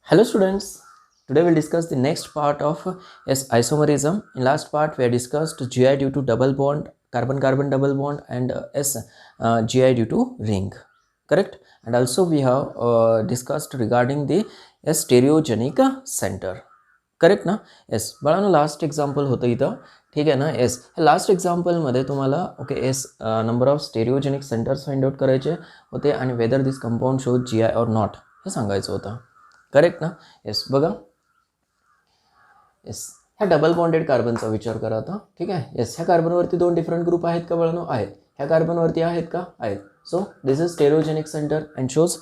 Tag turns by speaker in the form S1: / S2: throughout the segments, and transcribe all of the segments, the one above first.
S1: Hello students, today we'll discuss the next part of isomerism. In last part we have discussed Gi due to double bond, carbon-carbon double bond and Gi due to ring, correct? And also we have discussed regarding the stereogenic center, correct ना. Yes बाळांनो last example होतं इथं, ठीक आहे ना. Yes last एक्झाम्पलमध्ये तुम्हाला okay yes number of stereogenic centers find out करायचे होते आणि whether this compound show G I or not हे सांगायचं होतं, करेक्ट ना. येस बघा, येस ह्या डबल बॉन्डेड कार्बनचा विचार करा आता, ठीक आहे. येस ह्या कार्बनवरती दोन डिफरंट ग्रुप आहेत का बाळांनो? आहेत. ह्या कार्बनवरती आहेत का? आहेत. So this is stereogenic center and shows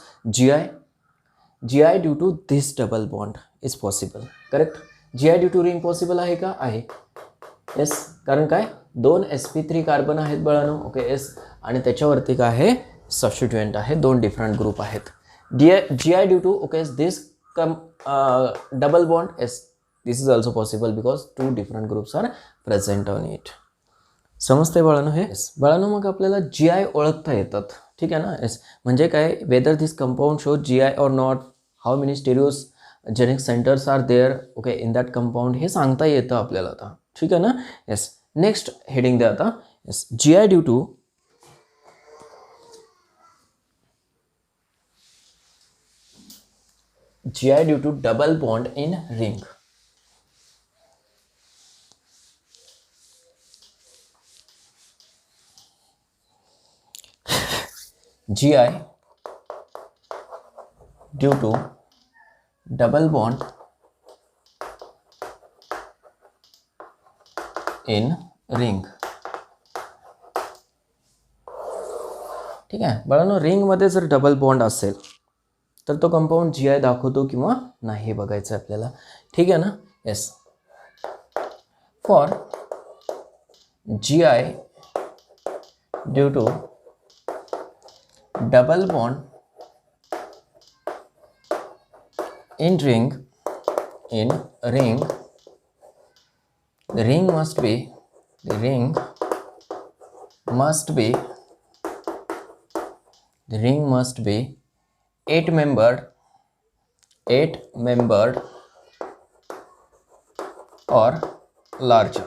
S1: GI due to this double bond is possible, correct. GI due to ring possible आहे का? आहे. येस, कारण काय दोन sp3 कार्बन आहेत बाळांनो, ओके. येस आणि त्याच्यावरती काय आहे? सबस्टिट्युएंट आहे, दोन डिफरंट ग्रुप आहेत. GI due to okay this double bond, yes, this is also possible because two different groups are present on it. समजते बाळांनो हे? बाळांनो मग आपल्याला GI ओळखता येतात, ठीक आहे ना. येस म्हणजे काय, whether this compound show GI or not, how many stereogenic centers are there okay in that compound, हे सांगता येतं आपल्याला आता, ठीक आहे ना. येस नेक्स्ट हेडिंग द्या आता. Yes GI due to GI due to double bond in ring. GI due to double bond in ring. ठीक आहे बाळांनो, रिंगमध्ये जर डबल बॉन्ड असेल तर तो कंपाऊंड GI दाखवतो किंवा नाही बघायचं आपल्याला, ठीक आहे ना. Yes for GI due to double bond in ring, the ring must be 8-membered or larger,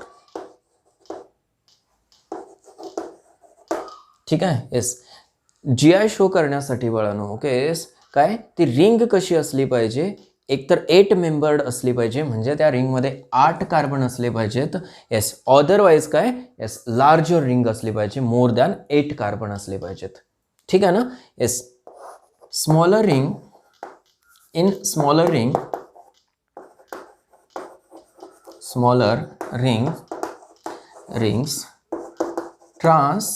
S1: ठीक आहे. येस GI शो करण्यासाठी बाळांनो ओके येस काय ती रिंग कशी असली पाहिजे, एकतर 8 मेंबर्ड असली पाहिजे, म्हणजे त्या रिंगमध्ये 8 कार्बन असले पाहिजेत. येस अदरवाईज काय, येस लार्जर रिंग असली पाहिजे, मोर दॅन 8 कार्बन असले पाहिजेत, ठीक आहे ना. Yes smaller ring rings trans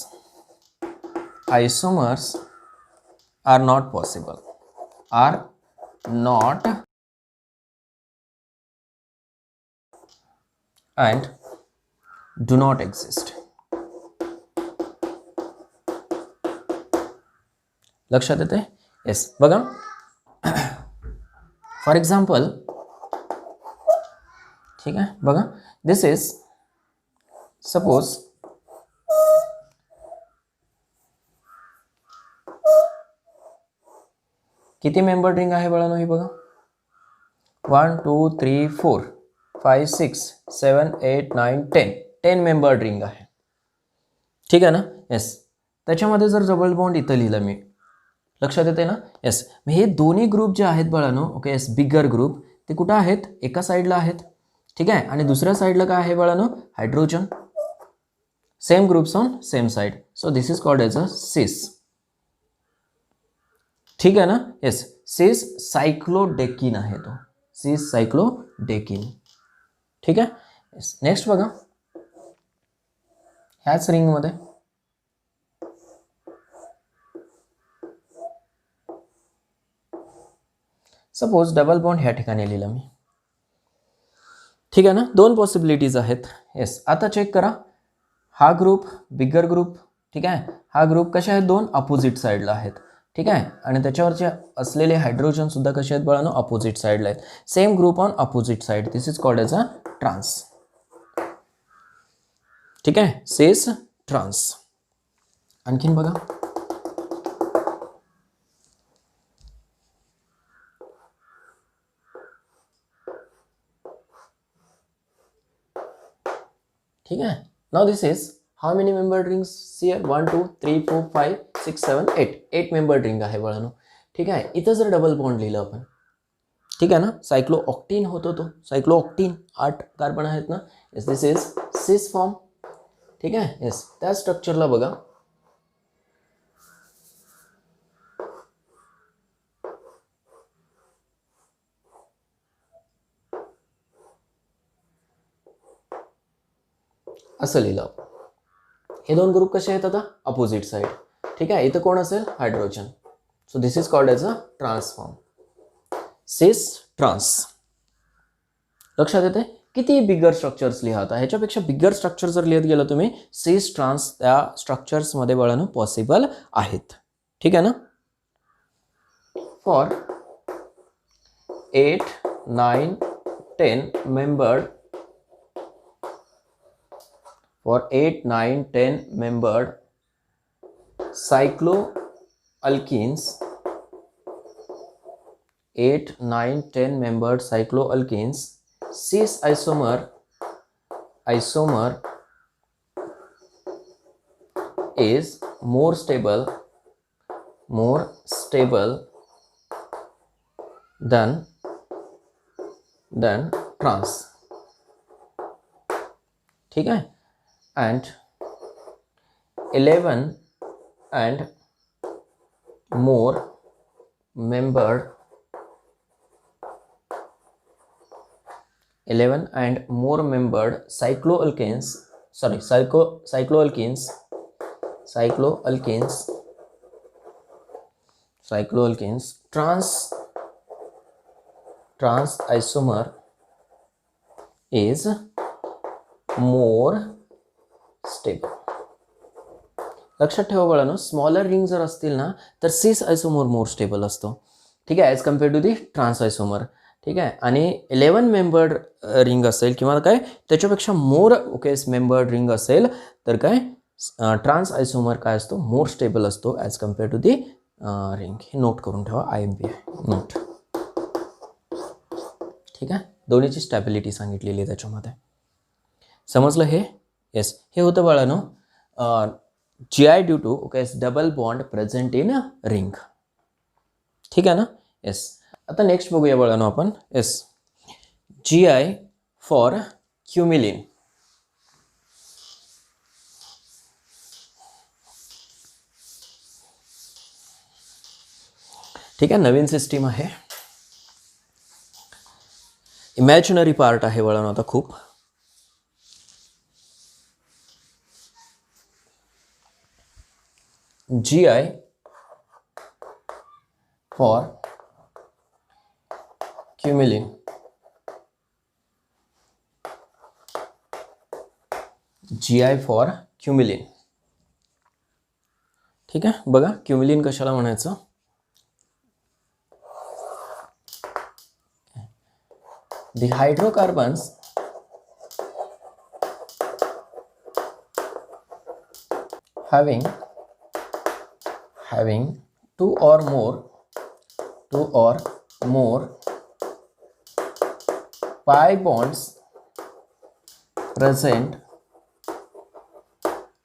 S1: isomers are not possible, and do not exist. लक्षात येते? येस बघा, फॉर एक्झाम्पल, ठीक आहे बघा, दिस इज सपोज किती मेंबर रिंग आहे बाळांनो ही बघा, 1 2 3 4 5 6 7 8 9 10 मेंबर रिंग आहे, ठीक आहे ना. येस त्याच्यामध्ये जर डबल बॉन्ड इथं लिहिलं मी, लक्षात येते ना. येस हे दोन्ही ग्रुप जे आहेत बाळांनो ओके येस बिगर ग्रुप, ते कुठं आहेत? एका साईडला आहेत, ठीक आहे. आणि दुसऱ्या साईडला काय आहे बाळांनो? Hydrogen, same groups on same side, so this is called as अ सिस, ठीक आहे ना. येस सिस सायक्लोडेकिन आहे तो, सिस सायक्लोडेकिन, ठीक आहे. येस नेक्स्ट बघा, ह्याच रिंगमध्ये सपोज डबल बॉन्ड ह्या ठिकाणी लिहिलं मी, ठीक आहे ना. दोन पॉसिबिलिटीज आहेत. येस आता चेक करा, हा ग्रुप बिगर ग्रुप, ठीक आहे. हा ग्रुप कसे आहेत? दोन अपोजिट साईडला आहेत, ठीक आहे. आणि त्याच्यावरचे असलेले हायड्रोजन सुद्धा कसे आहेत बाळांनो? अपोजिट साईडला आहेत, same group on opposite side, this is called as a trans, ठीक आहे. Cis trans. आणखीन बघा, ठीक आहे. Now this is how many membered rings here 1 2 3 4 5 6 7 8 8 membered ring आहे बाळांनो. ठीक आहे. इथं जर डबल बॉन्ड लिहिलं आपण, ठीक आहे ना, सायक्लो ऑक्टीन होतो तो. सायक्लो ऑक्टीन 8 कार्बन आहेत ना. Yes this is cis form. ठीक आहे. येस त्या स्ट्रक्चरला बघा, असं लिहिलं. हे दोन ग्रुप कसे आहेत आता, अपोजिट साइड. ठीक आहे. इथं कोण असेल, hydrogen. So this is called as a trans form, cis trans. लक्षात येते. किती बिगर स्ट्रक्चर्स लिहा आता, ह्याच्यापेक्षा बिगर स्ट्रक्चर जर लिहित गेलं तुम्ही, सिस ट्रान्स त्या स्ट्रक्चर्समध्ये बळानं पॉसिबल आहेत. ठीक आहे ना. For 8 9 10 membered, for 8 9 10 membered cycloalkenes, 8 9 10 membered cycloalkenes, cis isomer is more stable than trans. ठीक है. And 11 and more membered cycloalkenes trans isomer is more stable. लक्षात ठेवा बाळांनो, स्मॉलर रिंग जर असतील ना तर सिस आयसोमर मोर स्टेबल असतो. ठीक आहे, as compare to the trans isomer. ठीक आहे. आणि 11 मेंबर्ड रिंग असेल किंवा काय त्याच्यापेक्षा मोर मेंबर्ड रिंग असेल तर काय ट्रान्स आयसोमर काय असतो, मोर स्टेबल असतो as compare to the ring. हे नोट करून ठेवा, IMP नोट. ठीक आहे. दोन्हीची स्टॅबिलिटी सांगितलेली आहे त्याच्यामध्ये. समजलं हे. येस. हे होतं बाळांनो GI due to double bond present in ring. ठीक आहे ना. येस. आता नेक्स्ट बघूया बाळांनो आपण. येस. GI for cumulene. ठीक आहे. नवीन सिस्टीम आहे, इमॅजिनरी पार्ट आहे बाळांनो आता खूप. GI for cumulene. GI for cumulene. ठीक आहे. बघा क्युमिलिन कशाला म्हणायचं. The hydrocarbons having two or more pi bonds present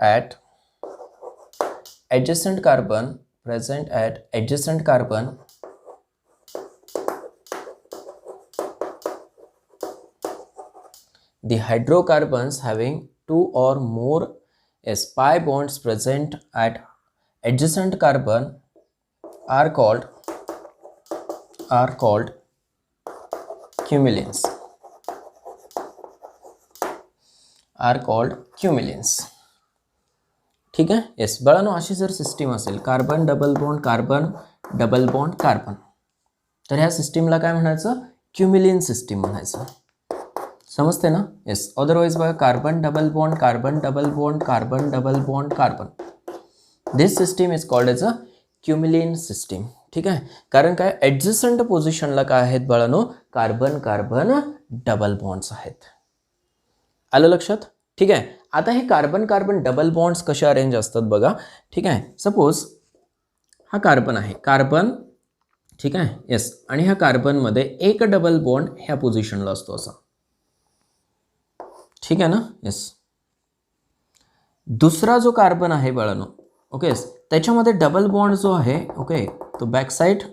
S1: at adjacent carbon the hydrocarbons having two or more pi bonds present at adjacent carbon are called cumulins. ठीक आहे. Yes बाळांनो, अशी जर सिस्टीम असेल carbon double bond carbon double bond carbon, तर ह्या सिस्टीमला काय म्हणायचं, क्युमिलिन सिस्टीम म्हणायचं. समजते ना. येस. अदरवाइज बघा carbon double bond carbon double bond carbon double bond carbon, this system is called as a cumulene system. ठीक आहे. कारण काय ॲडजस्टंट पोझिशनला काय आहेत बाळांनो, कार्बन कार्बन डबल बॉन्ड्स आहेत. आलं लक्षात. ठीक आहे. आता हे कार्बन कार्बन डबल बॉन्ड्स कसे अरेंज असतात बघा. ठीक आहे. सपोज हा कार्बन आहे, कार्बन. ठीक आहे. येस. आणि ह्या कार्बनमध्ये एक डबल बॉन्ड ह्या पोझिशनला असतो असा. ठीक आहे ना. येस. दुसरा जो कार्बन आहे बाळांनो, ओके, त्याच्यामध्ये डबल बॉन्ड जो आहे, ओके, तो बॅक साईड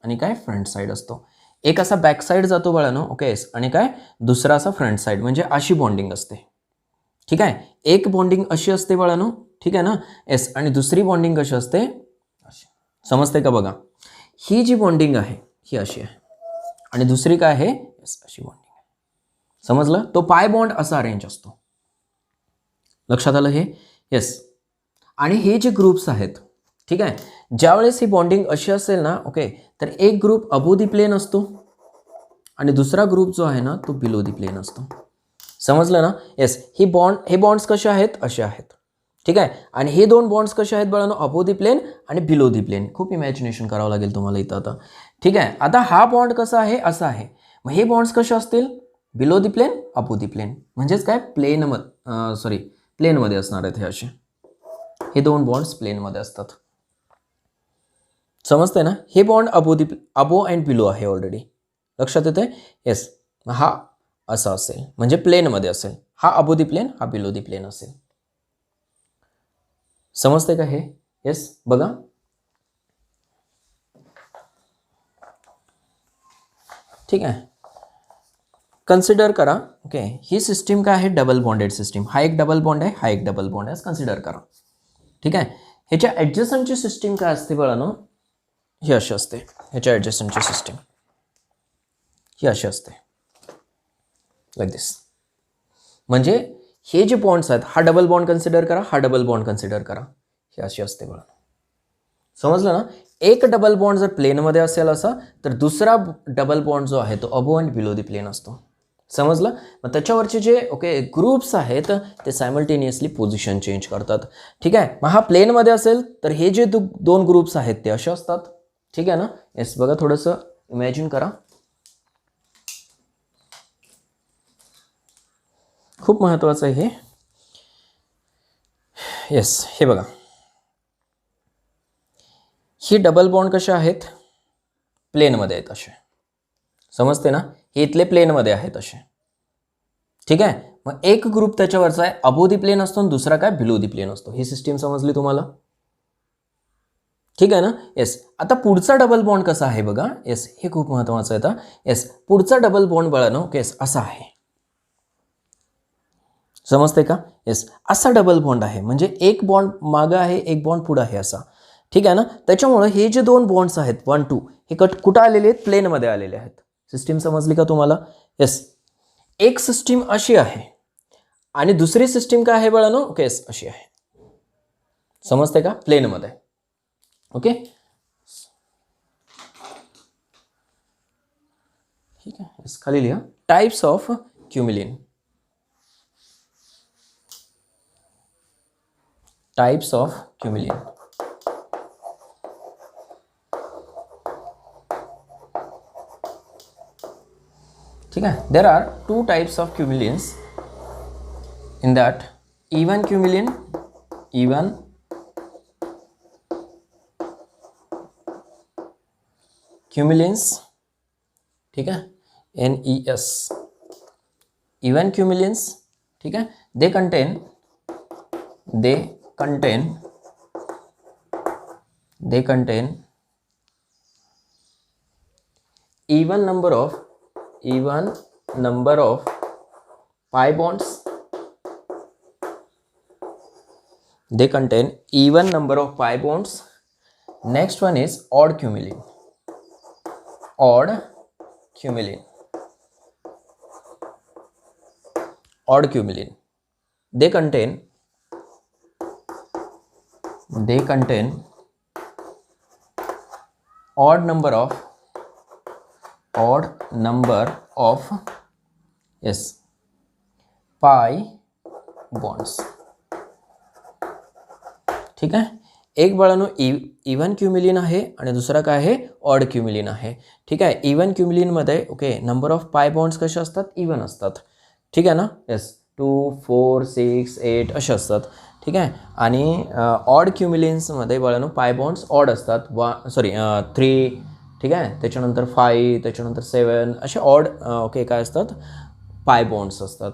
S1: आणि काय फ्रंट साईड असतो. एक असा बॅक साईड जातो बाळांनो, ओके, आणि काय दुसरा असा फ्रंट साईड, म्हणजे अशी बॉन्डिंग असते. ठीक आहे, एक बॉन्डिंग अशी असते बाळांनो, ठीक आहे ना, येस, आणि दुसरी बॉन्डिंग कशी असते अशी. समजते का बघा, ही जी बॉन्डिंग आहे ही अशी आहे आणि दुसरी काय आहे, येस, अशी बॉन्डिंग आहे. समजलं, तो पाय बॉन्ड असा अरेंज असतो. लक्षात आलं हे, येस. आणि हे जे ग्रुप्स आहेत, ठीक आहे, ज्यावेळेस ही बॉन्डिंग अशी असेल ना, ओके, तर एक ग्रुप अबो दी प्लेन असतो आणि दुसरा ग्रुप जो आहे ना तो बिलो दी प्लेन असतो. समजलं ना, येस. हे बॉन्ड्स कसे आहेत, असे आहेत. ठीक आहे, आणि हे दोन बॉन्ड्स कसे आहेत बाळांनो, अबो दी प्लेन आणि बिलो दी प्लेन. खूप इमॅजिनेशन करावं लागेल तुम्हाला इथं आता. ठीक आहे, आता हा बॉन्ड कसा आहे, असा आहे. मग हे बॉन्ड्स कसे असतील, below the plane, above the plane, म्हणजेच काय प्लेनमध्ये असणार आहेत हे असे. हे दोन बॉन्ड्स प्लेनमध्ये असतात. समजते ना, हे बॉन्ड अबो अँड बिलो आहे ऑलरेडी. लक्षात येते, येस. हा असा असेल म्हणजे प्लेनमध्ये असेल, हा अबो दी प्लेन, हा बिलो दी प्लेन असेल. समजते का हे, येस. बघा, ठीक आहे, कन्सिडर करा, ओके, ही सिस्टीम काय आहे, डबल बॉन्डेड सिस्टीम. हा एक डबल बॉन्ड आहे, हा एक डबल बॉन्ड आहे, कन्सिडर करा. ठीक आहे, ह्याच्या ॲडजस्टंटची सिस्टीम काय असते बाळांनो, ही अशी असते. ह्याच्या ॲडजस्टंटची सिस्टीम ही अशी असते, लाईक दिस. म्हणजे हे जे बॉन्ड्स आहेत, हा डबल बॉन्ड कन्सिडर करा, हा डबल बॉन्ड कन्सिडर करा, ही अशी असते बाळांनो. समजलं ना, एक डबल बॉन्ड जर प्लेनमध्ये असेल असा, तर दुसरा डबल बॉन्ड जो आहे तो अबो आणि बिलो दी प्लेन असतो. समजलं, मग त्याच्यावरचे जे ओके ग्रुप्स आहेत ते सायमल्टेनियसली पोझिशन चेंज करतात. ठीक आहे, मग हा प्लेनमध्ये असेल तर हे जे दोन ग्रुप्स आहेत ते असे असतात. ठीक आहे ना, येस. बघा, थोडंसं इमॅजिन करा, खूप महत्त्वाचं आहे हे. येस, हे बघा, ही डबल बॉन्ड कसे आहेत, प्लेनमध्ये आहेत असे. समजते ना, हे इथले प्लेनमध्ये आहेत असे. ठीक आहे, मग एक ग्रुप त्याच्यावरचा आहे अबो दी प्लेन असतो आणि दुसरा काय बिलो दी प्लेन असतो. ही सिस्टीम समजली तुम्हाला, ठीक आहे ना, येस. आता पुढचा डबल बॉन्ड कसा आहे बघा, येस, हे खूप महत्त्वाचं आहे. आता येस, पुढचा डबल बॉन्ड बघा, येस, असा आहे. समजते का, येस, असा डबल बॉन्ड आहे, म्हणजे एक बॉन्ड मागं आहे, एक बॉन्ड पुढं आहे असा. ठीक आहे ना, त्याच्यामुळे हे जे दोन बॉन्ड्स आहेत 1, 2 हे कुठं आलेले आहेत, प्लेनमध्ये आलेले आहेत. सिस्टीम समजली का तुम्हाला, येस. एक सिस्टीम अशी आहे आणि दुसरी सिस्टीम काय आहे बाळांनो, ओके, येस, अशी आहे. समजते का, प्लेनमध्ये. ओके, ठीक आहे, येस. खाली लिहा, types of cumulene. Types of cumulene. ठीक आहे, there are 2 types of cumulenes in that even cumulene, even cumulenes. ठीक है, NES, इवन क्युमिलिन्स. ठीक है, they contain even number of pi bonds. They contain even number of pi bonds. Next one is odd cumulin. They contain odd number of yes pi bonds. ठीक आहे, एक बाळांनो even क्युमिलिन आहे आणि दुसरा काय आहे, ऑड क्युमिलिन आहे. ठीक आहे, इवन क्युमिलिनमध्ये ओके नंबर ऑफ पाय बॉन्ड्स कसे असतात, इवन असतात. ठीक आहे ना, येस, 2, 4, 6, 8 असे असतात. ठीक आहे, आणि ऑड क्युमिलिन्समध्ये बाळांनो पाय बॉन्ड्स ऑड असतात. 3, ठीक आहे, त्याच्यानंतर 5, त्याच्यानंतर 7 असे ऑड ओके काय असतात, पाय बॉन्ड्स असतात.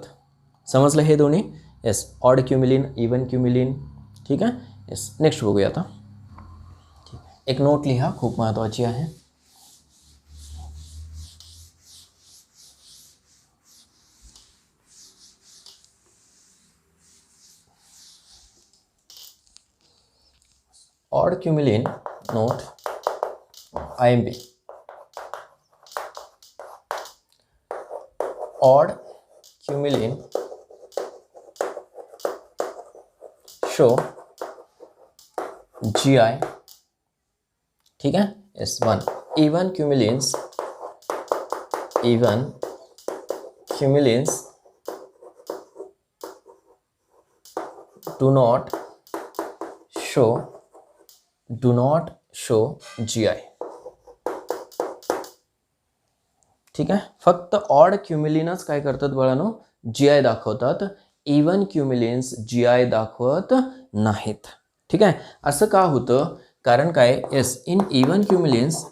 S1: समजलं हे दोन्ही, येस ऑड क्युमिलिन, इवन क्युमिलिन. ठीक आहे. येस नेक्स्ट बघूया आता. ठीक आहे, एक नोट लिहा, खूप महत्त्वाची आहे. Odd cumulene note IMP. Odd cumulene show GI. ठीक है. yes 1. even cumulins do not show GI. ठीक आहे. फक्त ऑड क्युमिलिनच काय करतात बाळांनो, GI दाखवतात. इवन क्युमिलिन्स GI दाखवत नाहीत. ठीक आहे. असं का होतं, कारण काय, yes in even cumulenes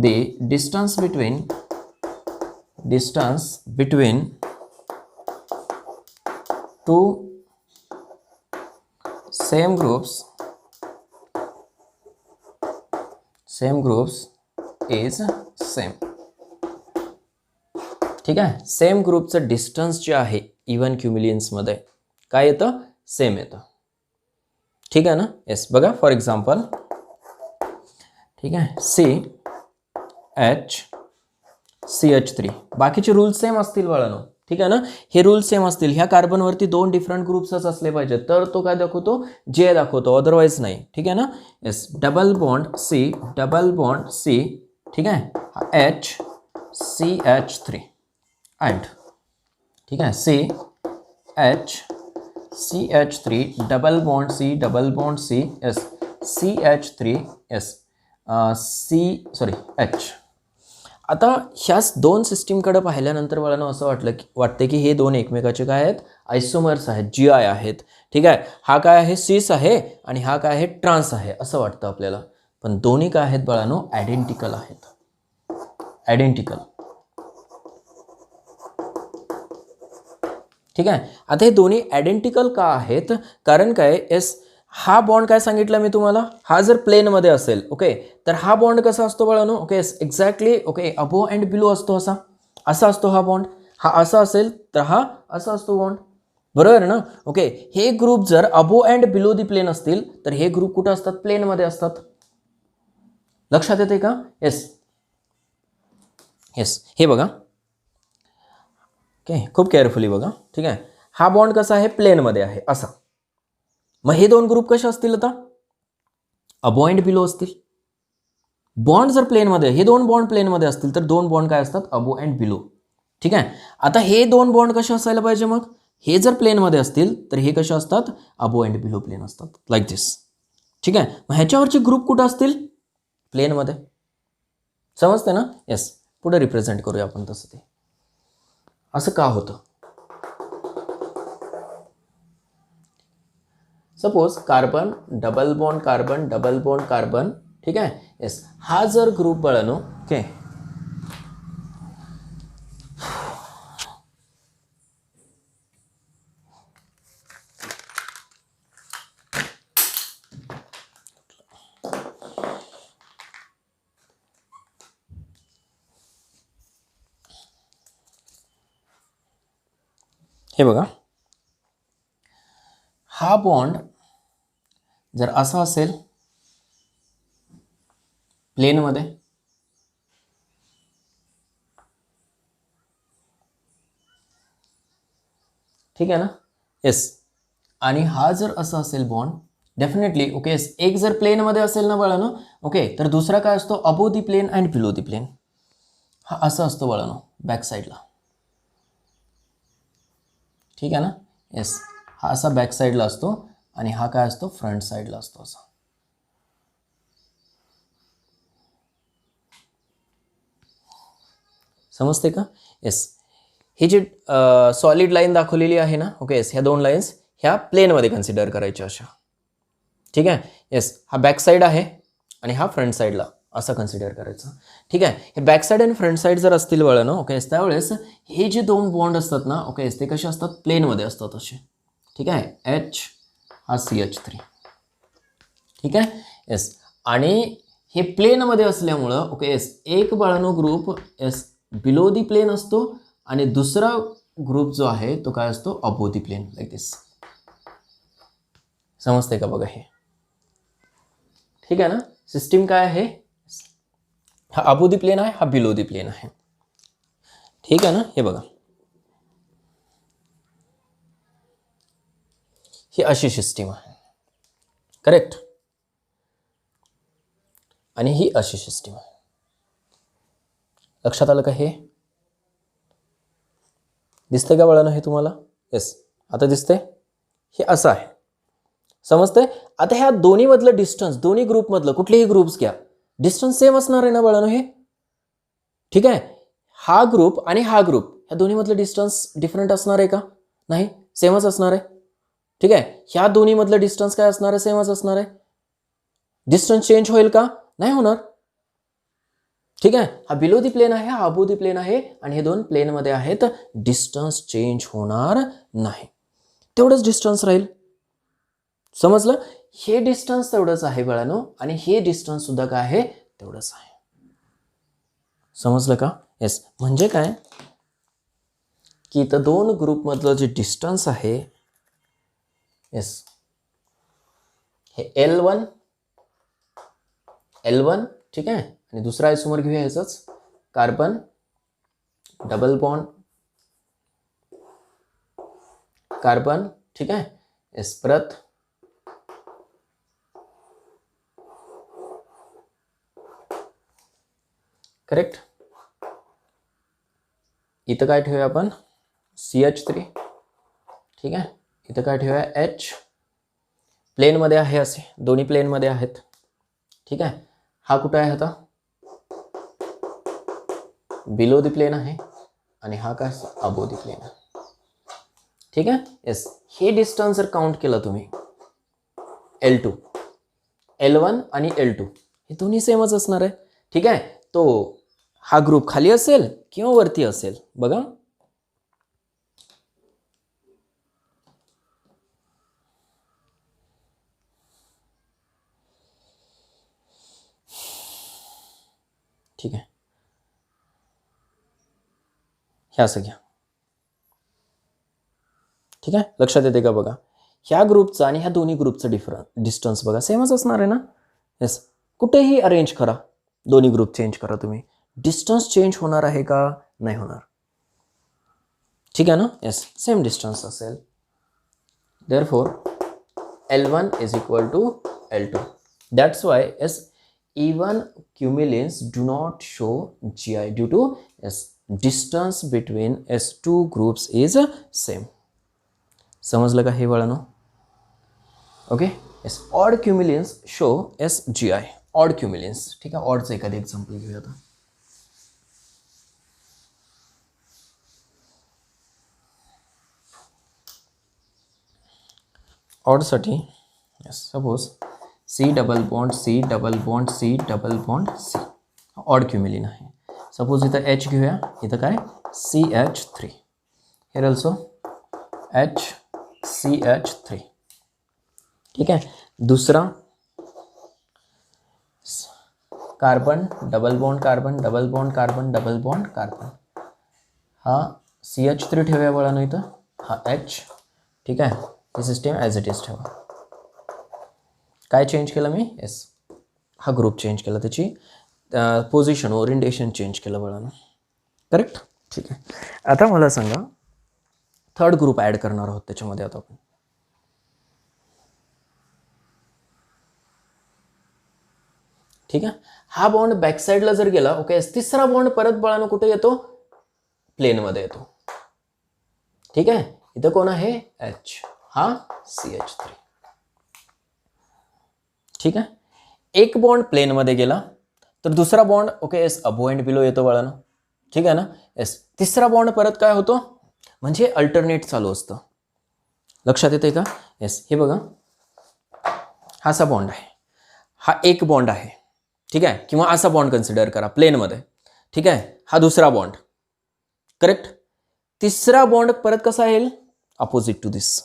S1: the distance between two same groups is same. ठीक आहे. सेम ग्रुपचं डिस्टन्स जे आहे इवन क्युमिलियन्समध्ये काय येतं, सेम येतं. ठीक आहे ना. येस बघा फॉर एक्झाम्पल. ठीक आहे. CH3 बाकीचे रूल्स सेम असतील बाळांनो. ठीक आहे ना. हे रूल्स सेम असतील. ह्या कार्बनवरती 2 डिफरंट ग्रुप्सच असले पाहिजेत तर तो काय दाखवतो, GI दाखवतो, अदरवाईज नाही. ठीक आहे ना. Yes double bond C. ठीक आहे. CH3 अँड ठीक आहे CH3 double bond C yes CH3 yes H. आता ह्याच दोन सिस्टीमकडे पाहिल्यानंतर मला असं वाटते की हे दोन एकमेकाचे काय आहेत, आयसोमर्स आहेत, GI आहेत. ठीक आहे. हा काय आहे, सिस आहे आणि हा काय आहे, ट्रान्स आहे असं वाटतं आपल्याला. पण दोन्ही काय आहेत बाळांनो, आयडेंटिकल आहेत. आयडेंटिकल. ठीक आहे. आता हे दोन्ही आयडेंटिकल का आहेत, कारण काय, येस हा बॉन्ड काय सांगितलं मी तुम्हाला, हा जर प्लेनमध्ये असेल ओके तर हा बॉन्ड कसा असतो बाळांनो, okay exactly okay above and below असतो. असा असतो हा बॉन्ड. हा असा असेल तर हा असा असतो बॉन्ड, बरोबर ना. ओके हे ग्रुप जर above and below the plane असतील तर हे ग्रुप कुठं असतात, प्लेनमध्ये असतात. लक्षात येते का. येस हे बघा ओके खूप केअरफुली बघा. ठीक आहे. हा बॉन्ड कसा आहे, प्लेनमध्ये आहे असा. मग हे दोन ग्रुप कसे असतील आता, अबो अँड बिलो असतील. बॉन्ड जर प्लेनमध्ये, हे दोन बॉन्ड प्लेनमध्ये असतील तर दोन बॉन्ड काय असतात, अबो अँड बिलो. ठीक आहे. आता हे दोन बॉन्ड कसे असायला पाहिजे, मग हे जर प्लेनमध्ये असतील तर हे कसे असतात, अबो अँड बिलो प्लेन असतात, लाईक दिस. ठीक आहे. मग ह्याच्यावरचे ग्रुप कुठं असतील, प्लेनमध्ये. समजते ना. येस पुढे रिप्रेझेंट करूया आपण तसं. ते असं का होतं, suppose carbon double bond carbon. ठीक आहे. येस हा जर ग्रुप बाळांनो ओके हे बघा, हा बॉन्ड जर असा असेल प्लेनमध्ये, ठीक आहे ना. येस आणि हा जर असा असेल बॉन्ड, डेफिनेटली ओके एक जर प्लेनमध्ये असेल ना बाळांनो ओके तर दुसरा काय असतो, above the plane and below the plane. हा असा असतो बाळांनो बॅक साईडला. ठीक आहे ना. येस हा असा बॅक साईडला असतो आणि हा काय असतो, फ्रंट साईडला असतो असा. समजते का. येस ही जी सॉलिड लाईन दाखवलेली आहे ना ओके ह्या दोन लाईन्स ह्या प्लेनमध्ये कन्सिडर करायच्या अशा. ठीक आहे. येस हा बॅक साईड आहे आणि हा फ्रंट साईडला असं कन्सिडर करायचं. ठीक आहे. हे बॅक साईड आणि फ्रंट साईड जर असतील बळा ना ओके त्यावेळेस हे जे दोन बॉन्ड असतात ना ओके ते कसे असतात प्लेनमध्ये असतात असे. ठीक आहे. एच हा CH3. ठीक आहे. येस आणि हे प्लेनमध्ये असल्यामुळं ओके एक बाळानो ग्रुप बिलो दी प्लेन असतो आणि दुसरा ग्रुप जो आहे तो काय असतो अबो दी प्लेन लाईक दिस. समजते का बघा हे. ठीक आहे ना. सिस्टीम काय आहे हा अबो दी प्लेन आहे हा बिलो दी प्लेन आहे. ठीक आहे ना. हे बघा ही अशी सिस्टीम आहे करेक्ट आणि ही अशी सिस्टीम आहे. लक्षात आलं का हे दिसतंय का बाळांनो हे तुम्हाला. येस आता दिसतंय हे असं आहे समजतंय. आता ह्या दोन्ही मधलं डिस्टन्स दोन्ही ग्रुप मधलं कुठलेही ग्रुप्स घ्या डिस्टन्स सेम असणार आहे ना बाळांनो हे. ठीक आहे. हा ग्रुप आणि हा ग्रुप ह्या दोन्ही मधलं डिस्टन्स डिफरंट असणार आहे का नाही सेमच असणार आहे. ठीक आहे. ह्या दोन्ही मधलं डिस्टन्स काय असणार आहे सेमच असणार आहे. डिस्टन्स चेंज होईल का नाही होणार. ठीक आहे. हा बिलो दी प्लेन आहे हा अबो दी प्लेन आहे आणि हे दोन प्लेन मध्ये आहेत डिस्टन्स चेंज होणार नाही तेवढंच डिस्टन्स राहील. समजलं. हे डिस्टन्स तेवढंच आहे बाळांनो आणि हे डिस्टन्स सुद्धा काय आहे तेवढंच आहे. समजलं का. येस म्हणजे काय की इथं दोन ग्रुप मधलं जे डिस्टन्स आहे येस हे L1 ठीक आहे आणि दुसरा आयसोमर घेऊया ह्याचंच कार्बन डबल बॉन्ड कार्बन. ठीक आहे. येस परत करेक्ट. इथं काय ठेवूया आपण CH3. ठीक आहे. इथं काय ठेवूया H प्लेनमध्ये आहे असे दोन्ही प्लेनमध्ये आहेत. ठीक आहे. हा कुठं आहे आता बिलो दी प्लेन आहे आणि हा काय अबो दी प्लेन आहे. ठीक आहे. येस हे डिस्टन्स जर काउंट केलं तुम्ही L2 L1 आणि L2 हे दोन्ही सेमच असणार आहे. ठीक आहे. तो हा ग्रुप खाली असेल किंवा वरती असेल बघा. ठीक आहे. हे असं घ्या. ठीक आहे. लक्षात येते का बघा ह्या ग्रुपचा आणि ह्या दोन्ही ग्रुपचं डिस्टन्स बघा सेमच असणार आहे ना. येस कुठेही अरेंज करा दोन्ही ग्रुप चेंज करा तुम्ही डिस्टन्स चेंज होणार आहे का नाही होणार. ठीक आहे ना. येस सेम डिस्टन्स असेल. Therefore L1 is equal to L2. That's why even cumulins do not show GI due to distance between two groups is same. समजलं का हे बाळांनो. Okay. Yes odd cumulenes show GI odd cumulenes. ठीक आहे. ऑडचं एखादं example घेऊया आता. ऑडसाठी suppose C double bond C double bond C double bond C odd cumulene आहे. सपोज इथं H घेऊया इथं काय CH3 हेर ऑल्सो HCH3. ठीक आहे. दुसरा carbon double bond carbon double bond carbon double bond carbon हा CH3 ठेवूया बाळांनो इथं हा H. ठीक आहे. ही सिस्टीम ॲज इट इज ठेवा. काय चेंज केलं मी येस हा ग्रुप चेंज केला त्याची पोझिशन ओरिएंटेशन चेंज केलं बाळांनो करेक्ट. ठीक आहे. आता मला सांगा थर्ड ग्रुप ॲड करणार आहोत त्याच्यामध्ये आता आपण. ठीक आहे. हा बॉन्ड बॅक साईडला जर गेला ओके तिसरा बॉन्ड परत बाळांनो कुठे येतो प्लेनमध्ये येतो. ठीक आहे. इथं कोण आहे H हा CH3. ठीक आहे. एक बॉन्ड प्लेनमध्ये गेला तर दुसरा bond okay above and below येतो बाळांनो. ठीक आहे ना. तिसरा बॉन्ड परत काय होतो म्हणजे अल्टरनेट चालू असतं. लक्षात येते का. हे बघा हा असा बॉन्ड आहे हा एक बॉन्ड आहे. ठीक आहे, किंवा असा बॉन्ड कन्सिडर करा प्लेनमध्ये. ठीक आहे, हा दुसरा बॉन्ड. करेक्ट. तिसरा बॉन्ड परत कसा येईल? अपोजिट टू दिस.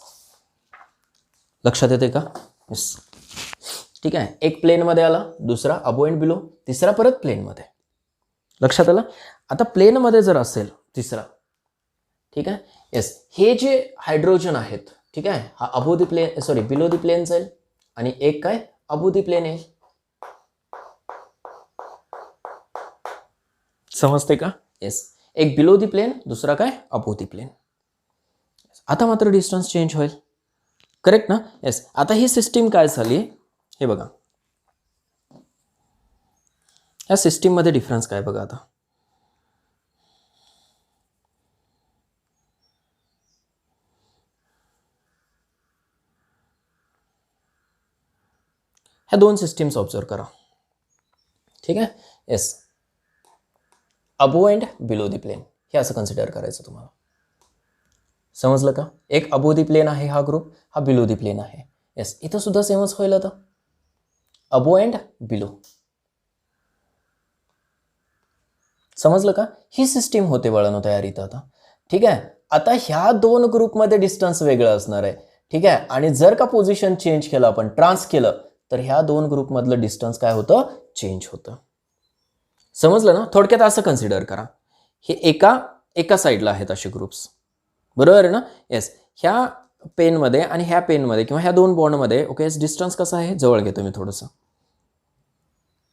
S1: लक्षात येते का? येस. ठीक आहे, एक प्लेनमध्ये आला, दुसरा अबो अँड बिलो, तिसरा परत प्लेनमध्ये. लक्षात आलं? आता प्लेनमध्ये जर असेल तिसरा, ठीक आहे, येस, हे जे हायड्रोजन आहेत, ठीक आहे, हा above the plane, sorry below the plane जाईल आणि एक काय अबो दी प्लेन येईल. समजते का? येस, एक बिलो दी प्लेन, दुसरा काय अबो दी प्लेन. आता मात्र डिस्टन्स चेंज होईल. करेक्ट ना? येस. आता ही सिस्टीम काय झाली हे बघा. या सिस्टीम मध्ये डिफरन्स काय बघा. आता ह्या दोन सिस्टीम्स ऑब्झर्व करा. ठीक आहे, yes, above and below the plane हे असं कन्सिडर करायचं तुम्हाला. समजलं का? एक अबो दी प्लेन आहे हा ग्रुप, हा बिलो दी प्लेन आहे. येस, इथं सुद्धा सेमच होईल. आता अबो अँड बिलो. समजलं का? ही सिस्टीम होते वळण तयार इथं आता. ठीक आहे, आता ह्या दोन ग्रुपमध्ये डिस्टन्स वेगळं असणार आहे. ठीक आहे, आणि जर का पोझिशन चेंज केलं, आपण ट्रान्स केलं, तर ह्या दोन ग्रुपमधलं डिस्टन्स काय होतं? चेंज होतं. समजलं ना? थोडक्यात असं कन्सिडर करा, हे एका साईडला आहेत असे ग्रुप्स, बरोबर आहे ना? येस, ह्या पेनमध्ये आणि ह्या पेनमध्ये किंवा ह्या दोन बॉन्डमध्ये ओके डिस्टन्स कसं आहे? जवळ घेतो मी थोडंसं.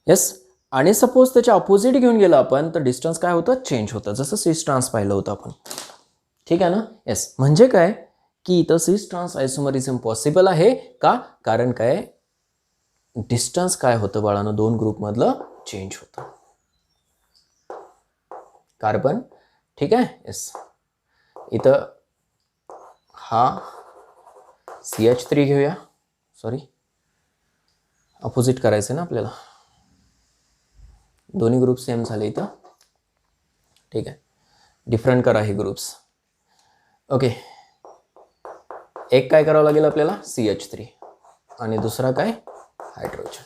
S1: येस, आणि सपोज त्याच्या अपोजिट घेऊन गेलं आपण तर डिस्टन्स काय होतं? चेंज होतं, जसं सिस ट्रान्स पाहिलं होतं आपण. ठीक आहे ना? येस, म्हणजे काय की इथं सिस ट्रान्स आयसोमरिझम पॉसिबल आहे का? कारण काय डिस्टन्स काय होतं बाळानं? दोन ग्रुपमधलं चेंज होतं. कार्बन, ठीक आहे, येस, इथं हा CH3 घेऊया. सॉरी, अपोजिट करायचं ना आपल्याला, दोन्ही ग्रुप सेम झाले इथं. ठीक आहे, डिफरंट करा हे ग्रुप्स. ओके, एक काय करावं लागेल आपल्याला? CH3 आणि दुसरा काय? हायड्रोजन.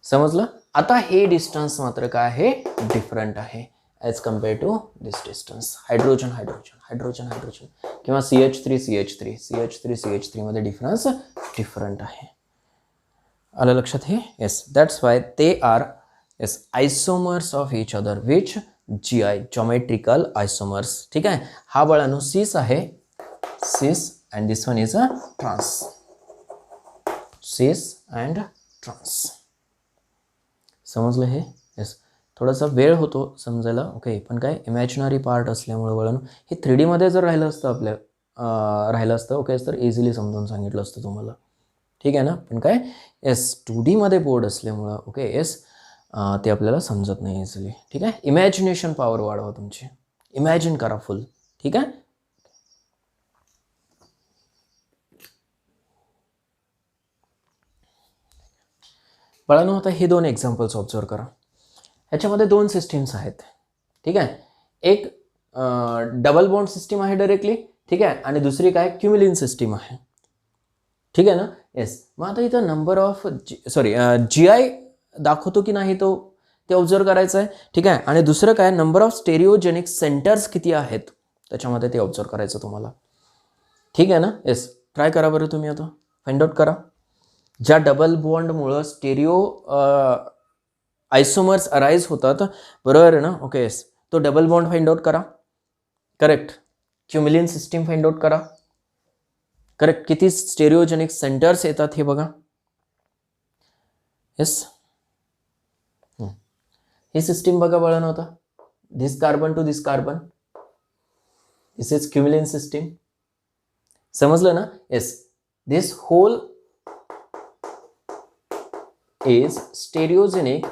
S1: समजलं? आता हे डिस्टन्स मात्र काय आहे? डिफरंट आहे as compare to this distance. Hydrogen hydrogen hydrogen hydrogen किंवा CH3 मध्ये डिफरन्स डिफरंट आहे. आलं लक्षात हे? येस, दॅट्स वाय ते are yes isomers of each other. Which? GI, geometrical isomers. ठीक आहे, हा बळानो सिस आहे, cis, and this one is a trans. Cis and trans. समजलं हे? येस, थोडासा वेळ होतो समजायला. ओके, पण काय इमॅजिनरी पार्ट असल्यामुळे वळण हे 3D मध्ये जर राहिलं असतं राहिलं असतं ओके तर इझिली समजावून सांगितलं असतं तुम्हाला. ठीक आहे ना? पण काय येस 2D मध्ये बोर्ड असल्यामुळं ओके येस ते आपल्याला समजत नाही इझिली. ठीक आहे, इमॅजिनेशन पॉवर वाढवा तुमची, इमॅजिन करा फुल. ठीक आहे, बाळांनो आता हे दोन एक्झाम्पल्स ऑब्झर्व करा. ह्याच्यामध्ये दोन सिस्टीम्स आहेत. ठीक आहे, एक डबल बॉन्ड सिस्टीम आहे डायरेक्टली. ठीक आहे, आणि दुसरी काय? क्युमिलिन सिस्टीम आहे. ठीक आहे ना? येस, मग आता इथं नंबर ऑफ GI दाखवतो की नाही तो ते ऑब्झर्व करायचं आहे. ठीक आहे, आणि दुसरं काय? नंबर ऑफ स्टेरिओजेनिक सेंटर्स किती आहेत त्याच्यामध्ये ते ऑब्झर्व करायचं तुम्हाला. ठीक आहे ना? येस, ट्राय करा बरं तुम्ही आता, फाइंड आउट करा. ज्या डबल बॉन्डमुळं स्टेरिओ आयसोमर्स अराईज होतात, बरोबर आहे ना? ओके, येस, तो डबल बॉन्ड फाइंड आउट करा. करेक्ट. क्युमिलिन सिस्टीम फाइंड आउट करा. करेक्ट. किती स्टेरिओजेनिक सेंटर्स येतात हे बघा. येस, ही सिस्टीम बघा बळा नव्हता. This carbon to this carbon, this is cumulene system. समजलं ना? Yes, this whole is stereogenic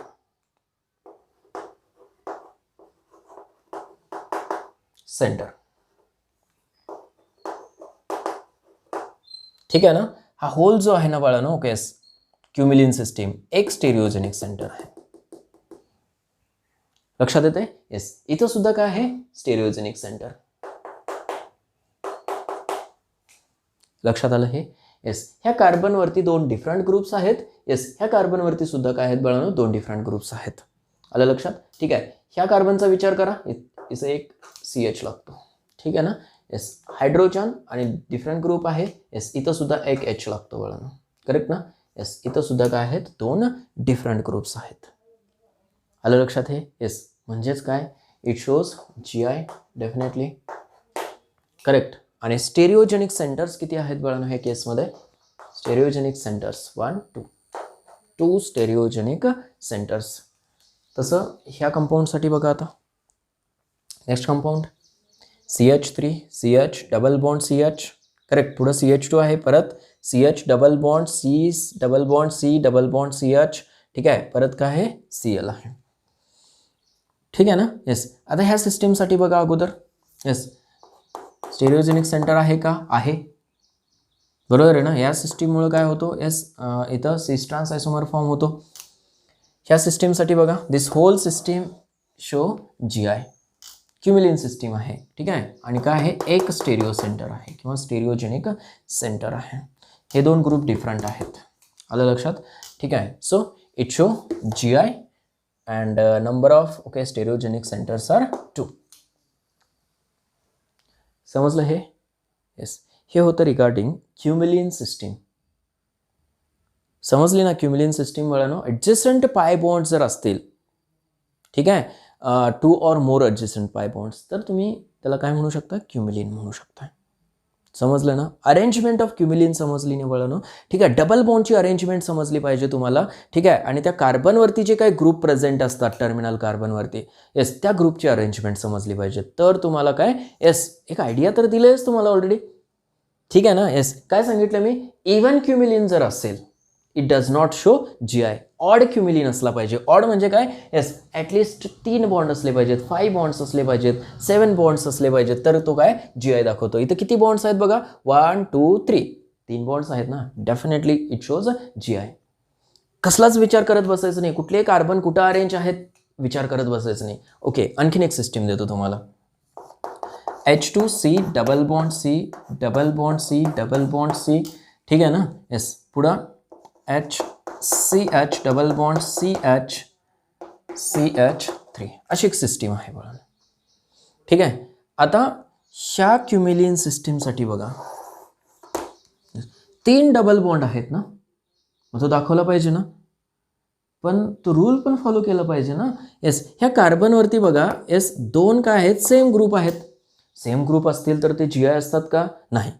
S1: center. ठीक आहे ना? हा होल जो आहे ना बाळांनो ओके क्युमिलिन सिस्टीम एक स्टेरिओजेनिक सेंटर आहे. लक्षात येते? येस, इथं सुद्धा काय आहे? स्टेरिओजेनिक सेंटर. लक्षात आलं हे? येस ह्या कार्बनवरती 2 डिफरंट ग्रुप्स आहेत. येस ह्या कार्बनवरती सुद्धा काय आहेत बाळांनो 2 डिफरंट ग्रुप्स आहेत. आलं लक्षात? ठीक आहे. ह्या कार्बनचा विचार करा, इथं एक CH लागतो. ठीक आहे ना? येस हायड्रोजन आणि डिफरंट ग्रुप आहे. येस इथं सुद्धा एक H लागतो बाळांनो. करेक्ट ना? येस इथं सुद्धा काय आहेत 2 डिफरंट ग्रुप्स आहेत. आलं लक्षात हे? येस म्हणजेच काय it shows GI definitely correct. आणि स्टेरिओजेनिक सेंटर्स किती आहेत बाळांनो ह्या केसमध्ये? स्टेरिओजेनिक सेंटर्स 1 2 स्टेरिओजेनिक सेंटर्स. तसं ह्या कंपाऊंडसाठी बघा आता next compound CH3 CH double bond CH correct. पुढं CH2 आहे, परत CH double bond C double bond C double bond CH. ठीक आहे. परत काय आहे Cl आहे. ठीक आहे ना? येस आता ह्या सिस्टीमसाठी बघा अगोदर येस स्टेरिओजेनिक सेंटर आहे का? आहे. बरोबर आहे ना? या सिस्टीममुळे काय होतो? येस इथं सिस ट्रान्स आयसोमर फॉर्म होतो. ह्या सिस्टीमसाठी बघा this whole system show GI cumulene system आहे. ठीक आहे. आणि काय आहे एक स्टेरिओ सेंटर आहे किंवा स्टेरिओजेनिक सेंटर आहे. हे 2 ग्रुप डिफरंट आहेत. आलं लक्षात? ठीक आहे. So it show GI and number of stereogenic centers are 2. समजलं हे? येस हे होतं रिगार्डिंग क्युमिलिन सिस्टीम. समजली ना क्युमिलिन सिस्टीम मुळे ॲडजस्टंट पाय बॉन्ड्स जर असतील, ठीक आहे 2 or more ॲडजस्टंट पाय बॉन्ड्स, तर तुम्ही त्याला काय म्हणू शकता? क्युमिलिन म्हणू शकता. समजलं ना? अरेंजमेंट ऑफ क्युमिलिन समजली नाही बळानो. ठीक आहे. डबल बॉन्डची अरेंजमेंट समजली पाहिजे तुम्हाला. ठीक आहे. आणि त्या कार्बनवरती जे काही ग्रुप प्रेझेंट असतात टर्मिनल कार्बनवरती येस त्या ग्रुपची अरेंजमेंट समजली पाहिजे. तर तुम्हाला काय येस एक आयडिया तर दिलेच तुम्हाला ऑलरेडी. ठीक आहे ना? येस काय सांगितलं मी? इव्हन क्युमिलिन जर असेल it does not show GI. Odd cumulene असला पाहिजे. ऑड म्हणजे काय? येस ॲटलिस्ट 3 बॉन्ड असले पाहिजेत, 5 बॉन्ड्स असले पाहिजेत, 7 बॉन्ड्स असले पाहिजेत, तर तो काय GI दाखवतो. इथं किती बॉन्ड्स आहेत बघा 1 2 3 3 बॉन्ड्स आहेत ना. Definitely it shows GI. कसलाच विचार करत बसायचं नाही. कुठले कार्बन कुठं अरेंज आहेत विचार करत बसायचं नाही. ओके आणखीन एक सिस्टीम देतो तुम्हाला. H2C double bond C double bond C double bond C. ठीक आहे ना? येस पुढं HCH double bond CH CH3 अशी एक सिस्टीम आहे बघा. ठीक आहे. आता ह्या क्युमिलिन सिस्टीमसाठी बघा 3 डबल बॉन्ड आहेत ना, मग तो दाखवला पाहिजे ना, पण तो रूल पण फॉलो केला पाहिजे ना. येस ह्या कार्बनवरती बघा येस 2 काय आहेत सेम ग्रुप आहेत. सेम ग्रुप असतील तर ते GI असतात का? नाही.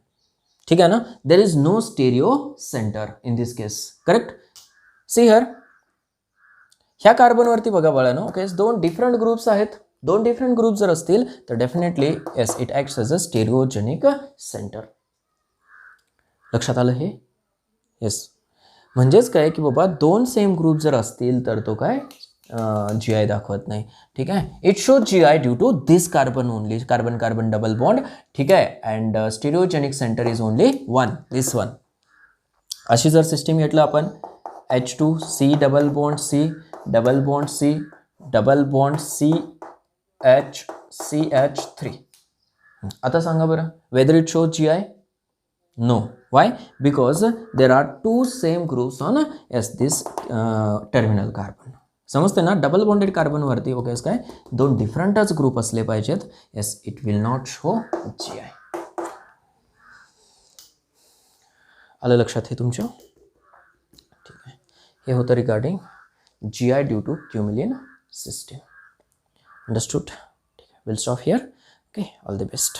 S1: ठीक आहे ना? There is no stereo centre in this case. Correct. See here ह्या कार्बनवरती बघा बाळांनो ओके 2 डिफरंट ग्रुप्स आहेत. 2 डिफरंट ग्रुप जर असतील तर definitely yes it acts as a stereogenic center. लक्षात आलं हे? येस म्हणजेच काय की बाबा 2 सेम ग्रुप जर असतील तर तो काय GI दाखवत नाही. ठीक आहे. It show GI due to this carbon only. Carbon carbon double bond. ठीक आहे. And stereogenic center is only 1 this one. अशी जर सिस्टीम घेतलं आपण H2C double bond C double bond C double bond CH CH3. आता सांगा बरं whether it show GI? No. Why? Because there are 2 same groups on this terminal carbon. समजते ना? Double bonded carbon वरती ओके काय 2 डिफरंटच ग्रुप असले पाहिजेत. Yes it will not show GI. आलं लक्षात हे तुमच्या? ठीक आहे. हे होतं regarding GI due to cumulene system. Understood? ठीक आहे. Will stop here. Okay all the best.